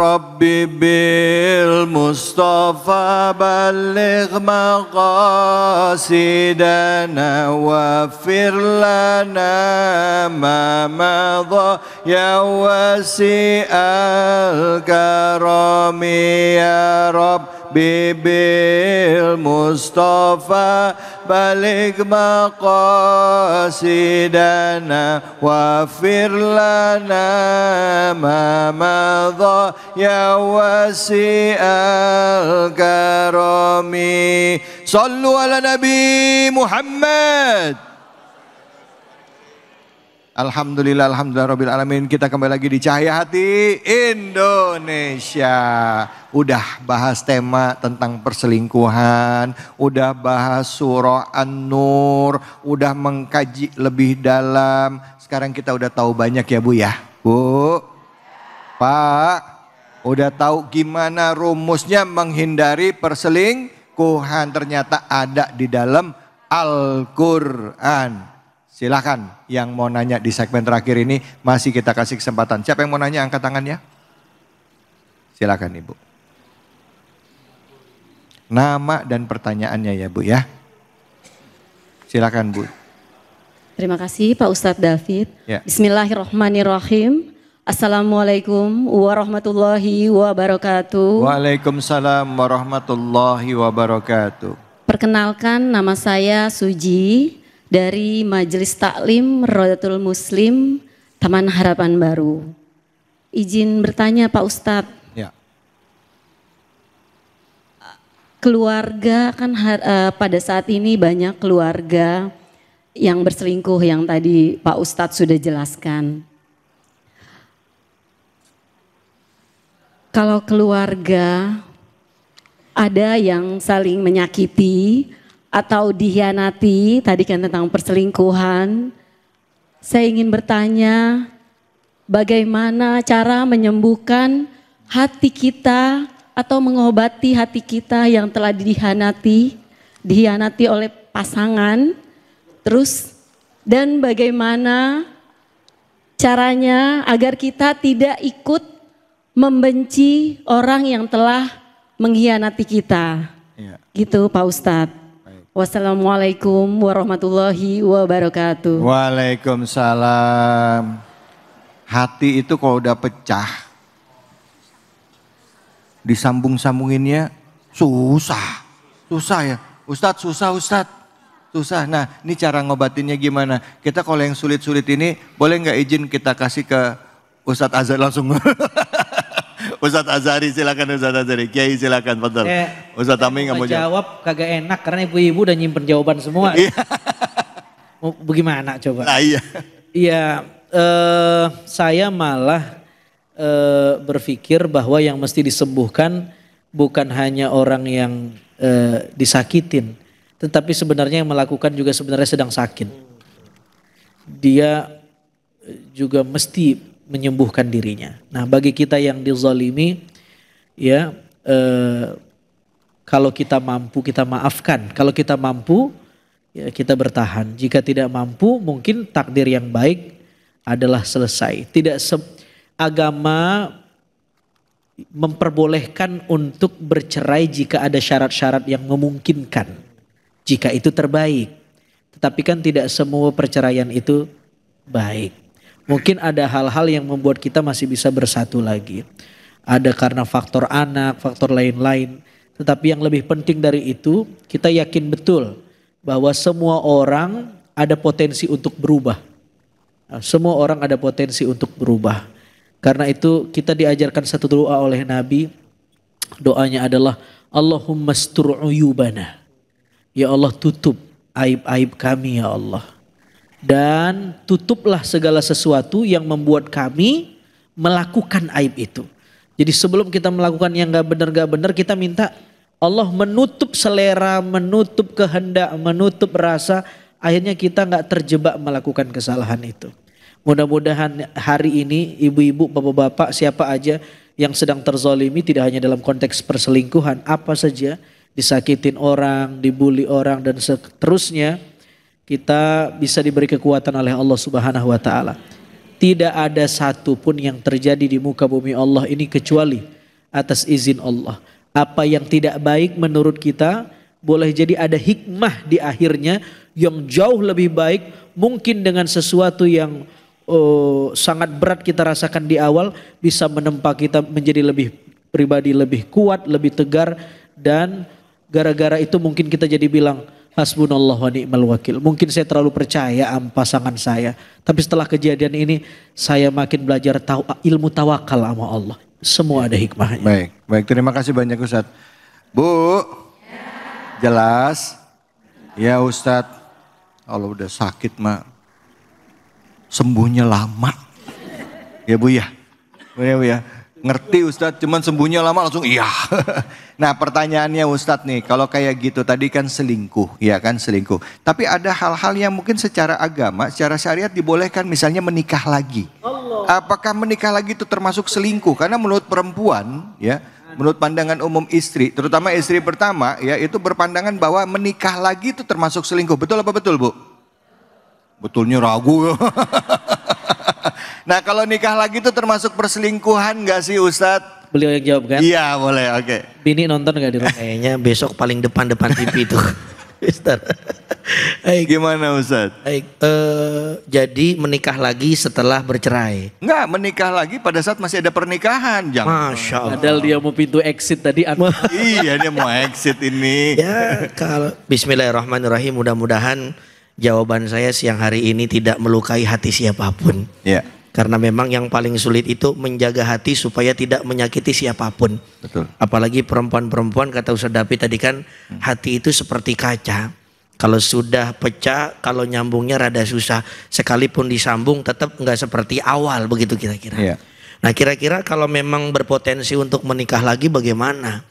Rabbi bil Mustafa balligh maqasidana waghfir lana ma madha ya wasi'al karami ya Rabbi bil Mustafa balik maqasidana waghfir lana ma madha ya wasi'al karami. Sallu ala Nabi Muhammad. Alhamdulillah, alhamdulillah rabbil alamin. Kita kembali lagi di Cahaya Hati Indonesia. Udah bahas tema tentang perselingkuhan, udah bahas surah An-Nur, udah mengkaji lebih dalam. Sekarang kita udah tahu banyak ya Bu ya. Bu, Pak, udah tahu gimana rumusnya menghindari perselingkuhan. Ternyata ada di dalam Al-Quran. Silakan yang mau nanya di segmen terakhir ini, masih kita kasih kesempatan. Siapa yang mau nanya angkat tangannya? Silakan Ibu. Nama dan pertanyaannya ya Bu ya. Silakan Bu. Terima kasih Pak Ustadz David. Ya. Bismillahirrahmanirrahim. Assalamualaikum warahmatullahi wabarakatuh. Waalaikumsalam warahmatullahi wabarakatuh. Perkenalkan, nama saya Suji dari Majelis Taklim Rodatul Muslim Taman Harapan Baru. Izin bertanya Pak Ustadz. Ya. Keluarga kan pada saat ini banyak keluarga yang berselingkuh yang tadi Pak Ustadz sudah jelaskan. Kalau keluarga ada yang saling menyakiti atau dikhianati, tadi kan tentang perselingkuhan. Saya ingin bertanya, bagaimana cara menyembuhkan hati kita atau mengobati hati kita yang telah dikhianati oleh pasangan. Terus, dan bagaimana caranya agar kita tidak ikut membenci orang yang telah mengkhianati kita. Ya. Gitu Pak Ustadz. Wassalamualaikum warahmatullahi wabarakatuh. Waalaikumsalam. Hati itu kalau udah pecah, disambung-sambunginnya susah. Susah ya. Ustadz, susah. Nah, ini cara ngobatinnya gimana? Kita kalau yang sulit-sulit ini, boleh nggak izin kita kasih ke Ustadz Azhar langsung? Ustadz Azhari, silakan Ustadz Azhari. Kiai silakan, betul. Ustadz Tami nggak mau jawab. Kagak enak karena ibu-ibu udah nyimpen jawaban semua. Mau bagaimana coba? Nah, iya. Iya, saya malah berpikir bahwa yang mesti disembuhkan bukan hanya orang yang disakitin, tetapi sebenarnya yang melakukan juga sebenarnya sedang sakit. Dia juga mesti menyembuhkan dirinya. Nah, bagi kita yang dizalimi, ya kalau kita mampu kita maafkan. Kalau kita mampu ya kita bertahan. Jika tidak mampu mungkin takdir yang baik adalah selesai. Agama memperbolehkan untuk bercerai jika ada syarat-syarat yang memungkinkan. Jika itu terbaik. Tetapi kan tidak semua perceraian itu baik. Mungkin ada hal-hal yang membuat kita masih bisa bersatu lagi. Ada karena faktor anak, faktor lain-lain. Tetapi yang lebih penting dari itu, kita yakin betul bahwa semua orang ada potensi untuk berubah. Semua orang ada potensi untuk berubah. Karena itu kita diajarkan satu doa oleh Nabi. Doanya adalah Allahumma astur uyubana. Ya Allah, tutup aib-aib kami ya Allah. Dan tutuplah segala sesuatu yang membuat kami melakukan aib itu. Jadi sebelum kita melakukan yang gak benar, kita minta Allah menutup selera, menutup kehendak, menutup rasa. Akhirnya kita gak terjebak melakukan kesalahan itu. Mudah-mudahan hari ini ibu-ibu, bapak-bapak, siapa aja yang sedang terzalimi, tidak hanya dalam konteks perselingkuhan, apa saja, disakitin orang, dibully orang dan seterusnya, kita bisa diberi kekuatan oleh Allah Subhanahu wa taala. Tidak ada satupun yang terjadi di muka bumi Allah ini kecuali atas izin Allah. Apa yang tidak baik menurut kita boleh jadi ada hikmah di akhirnya yang jauh lebih baik, mungkin dengan sesuatu yang sangat berat kita rasakan di awal bisa menempa kita menjadi lebih pribadi, lebih kuat, lebih tegar, dan gara-gara itu mungkin kita jadi bilang hasbunallah wa ni'mal wakil. Mungkin saya terlalu percaya sama pasangan saya, tapi setelah kejadian ini saya makin belajar ilmu tawakal sama Allah. Semua ada hikmahnya. Baik, terima kasih banyak Ustadz. Bu, jelas? Ya Ustadz, kalau udah sakit mah sembuhnya lama. Ya Bu ya, Bu ya. Ngerti Ustadz, cuman sembuhnya lama langsung iya. Nah pertanyaannya Ustadz nih, kalau kayak gitu tadi kan selingkuh, ya kan selingkuh. Tapi ada hal-hal yang mungkin secara agama, secara syariat dibolehkan, misalnya menikah lagi. Apakah menikah lagi itu termasuk selingkuh? Karena menurut perempuan, ya, menurut pandangan umum istri, terutama istri pertama, ya itu berpandangan bahwa menikah lagi itu termasuk selingkuh. Betul apa betul Bu? Betulnya ragu. Nah kalau nikah lagi itu termasuk perselingkuhan gak sih Ustadz? Beliau yang jawab kan? Iya boleh, oke. Bini nonton gak di rumah? Kayaknya besok paling depan TV itu. Gimana Ustadz? Baik, jadi menikah lagi setelah bercerai. Enggak, menikah lagi pada saat masih ada pernikahan. Jangan. Masya Allah. Padahal dia mau pintu exit tadi. Iya dia mau exit ini. Ya kalau Bismillahirrahmanirrahim, mudah-mudahan jawaban saya siang hari ini tidak melukai hati siapapun. Ya. Karena memang yang paling sulit itu menjaga hati supaya tidak menyakiti siapapun. Betul. Apalagi perempuan-perempuan, kata Ustaz David tadi kan, hati itu seperti kaca. Kalau sudah pecah, kalau nyambungnya rada susah. Sekalipun disambung tetap enggak seperti awal, begitu kira-kira. Ya. Nah kira-kira kalau memang berpotensi untuk menikah lagi bagaimana?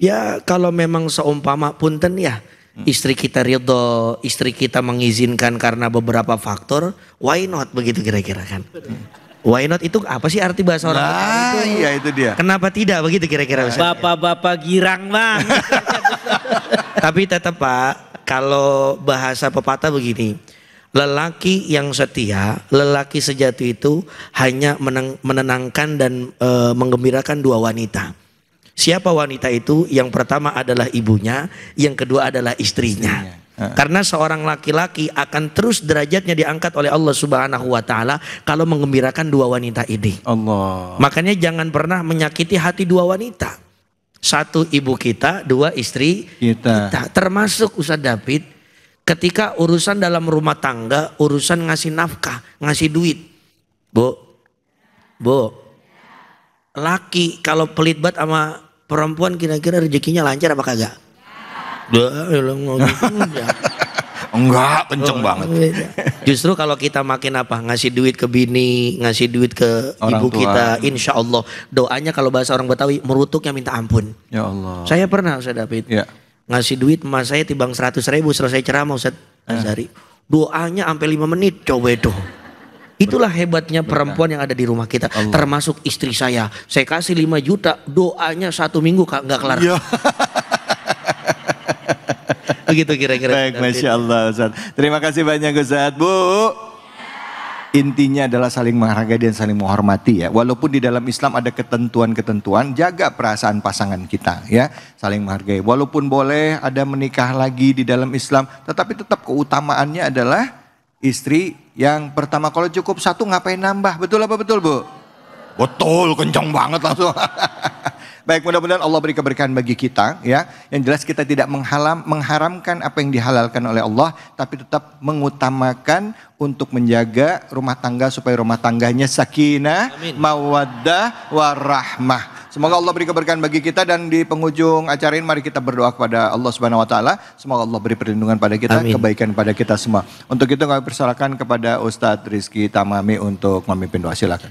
Ya kalau memang seumpama punten ya, istri kita ridho, istri kita mengizinkan karena beberapa faktor, why not, begitu kira-kira kan? Why not itu apa sih arti bahasa orang? Nah, iya itu dia. Kenapa tidak, begitu kira-kira? Bapak-bapak girang bang. Tapi tetap Pak, kalau bahasa pepatah begini, lelaki yang setia, lelaki sejati itu hanya menenangkan dan menggembirakan dua wanita. Siapa wanita itu? Yang pertama adalah ibunya, yang kedua adalah istrinya. Karena seorang laki-laki akan terus derajatnya diangkat oleh Allah Subhanahu wa taala kalau menggembirakan dua wanita ini. Allah. Makanya jangan pernah menyakiti hati dua wanita. Satu ibu kita, dua istri kita. Termasuk Ustaz David, ketika urusan dalam rumah tangga, urusan ngasih nafkah, ngasih duit. Bu, laki kalau pelit banget sama perempuan kira-kira rezekinya lancar apa kagak? Enggak, kenceng banget. Justru kalau kita makin ngasih duit ke bini, ngasih duit ke orang ibu tua. kita, insya Allah doanya kalau bahasa orang Betawi merutuknya minta ampun. Ya Allah. Saya pernah Ustaz David ngasih duit emas saya timbang 100.000 selesai ceramah Ustaz Azhari. Doanya sampai 5 menit, coba itu. Itulah hebatnya perempuan yang ada di rumah kita. Termasuk istri saya. Saya kasih 5 juta, doanya 1 minggu nggak kelar. Ya. Begitu kira-kira. Baik, Masya Allah Ustaz. Terima kasih banyak Ustaz. Bu, intinya adalah saling menghargai dan saling menghormati ya. Walaupun di dalam Islam ada ketentuan-ketentuan, jaga perasaan pasangan kita ya. Saling menghargai. Walaupun boleh ada menikah lagi di dalam Islam, tetapi tetap keutamaannya adalah istri yang pertama. Kalau cukup satu ngapain nambah? Betul apa betul Bu? Betul, kencang banget langsung. Baik, mudah-mudahan Allah beri keberkahan bagi kita ya. Yang jelas kita tidak mengharamkan apa yang dihalalkan oleh Allah, tapi tetap mengutamakan untuk menjaga rumah tangga supaya rumah tangganya sakinah, mawaddah, warahmah. Semoga Allah beri keberkahan bagi kita, dan di penghujung acara ini mari kita berdoa kepada Allah Subhanahu wa taala. Semoga Allah beri perlindungan pada kita, kebaikan pada kita semua. Untuk itu kami persilakan kepada Ustadz Rizky Tamami untuk memimpin doa. Silakan.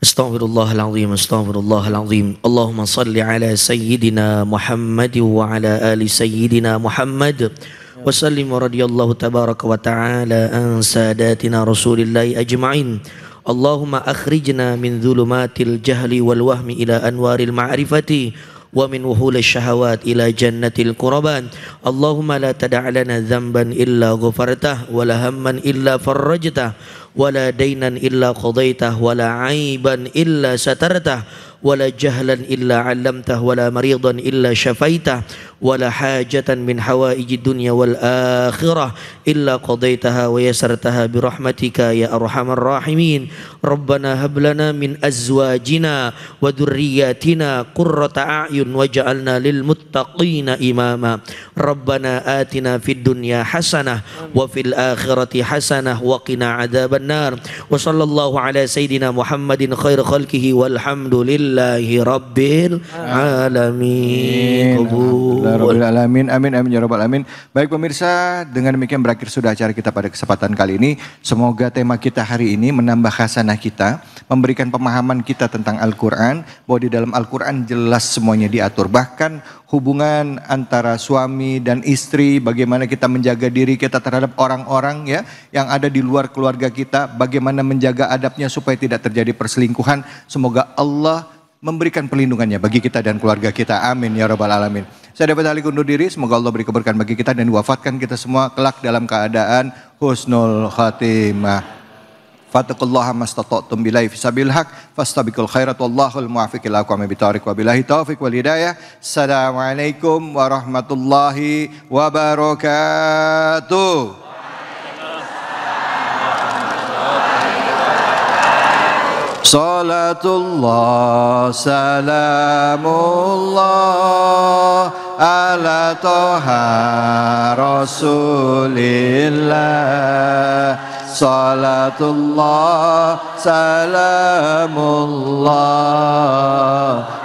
Astaghfirullahaladzim, astaghfirullahaladzim. Allahumma salli ala sayyidina Muhammad wa ala ali sayyidina Muhammad. Wa sallim wa radiyallahu tabaraka wa ta'ala an sadatina rasulillahi ajma'in. Allahumma akhrijna min dhulumatil jahli wal wahmi ila anwaril ma'rifati wa min wuhulil syahawat ila jannatil quraban. Allahumma la tada' lana dhanban illa ghafartah wa la hamman illa farrajtah wa la daynan illa qadaitah wa la aiban illa satartah ولا جهلا إلا علمته ولا مريضا إلا شفيته ولا حاجة من حوائج الدنيا والآخرة إلا قضيتها ويسرتها برحمتك يا أرحم الراحمين ربنا هب لنا من أزواجنا وذرياتنا قرة أعين واجعلنا للمتقين إماما ربنا آتنا في الدنيا حسنة وفي الآخرة حسنة وقنا عذاب النار وصلى الله على سيدنا محمد خير خلقه والحمد لله رب العالمين. Amin, amin, amin ya rabbal alamin. Baik pemirsa, dengan demikian berakhir sudah acara kita pada kesempatan kali ini. Semoga tema kita hari ini menambah khasanah kita, memberikan pemahaman kita tentang Al-Quran, bahwa di dalam Al-Quran jelas semuanya diatur. Bahkan hubungan antara suami dan istri, bagaimana kita menjaga diri kita terhadap orang-orang ya yang ada di luar keluarga kita, bagaimana menjaga adabnya supaya tidak terjadi perselingkuhan. Semoga Allah memberikan perlindungannya bagi kita dan keluarga kita. Amin ya rabbal alamin. Saya dapat alih undur diri. Semoga Allah beri keberkahan bagi kita dan wafatkan kita semua kelak dalam keadaan husnul khatimah. Fattaqullaha mastata'tum billahi fisabil haq fastabiqul khairat wallahul muwaffiq ila aqwamit thoriq wa billahi taufiq wal hidayah. Assalamualaikum warahmatullahi wabarakatuh. Salatullah salamullah ala toha rasulillah. Salatullah salamullah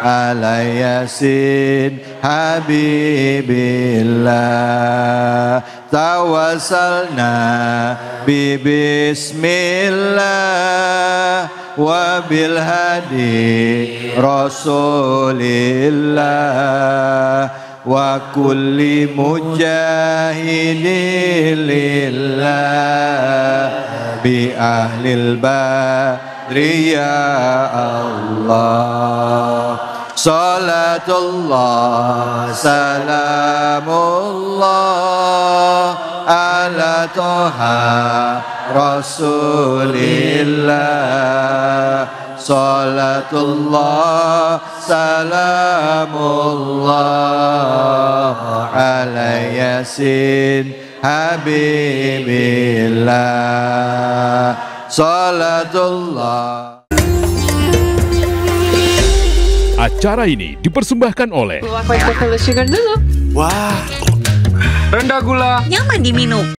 ala yasin habibillah. Tawassalna bi bismillah wa bil hadi rasulillah wa kulli mujahidin lillah bi ahlil badri ya Allah. Salatullah salamullah ala toha rasulillah. Salatullah salamullah ala yasin habibillah. Salatullah. Acara ini dipersembahkan oleh Sugar dulu. Wah, rendah gula, Nyaman diminum.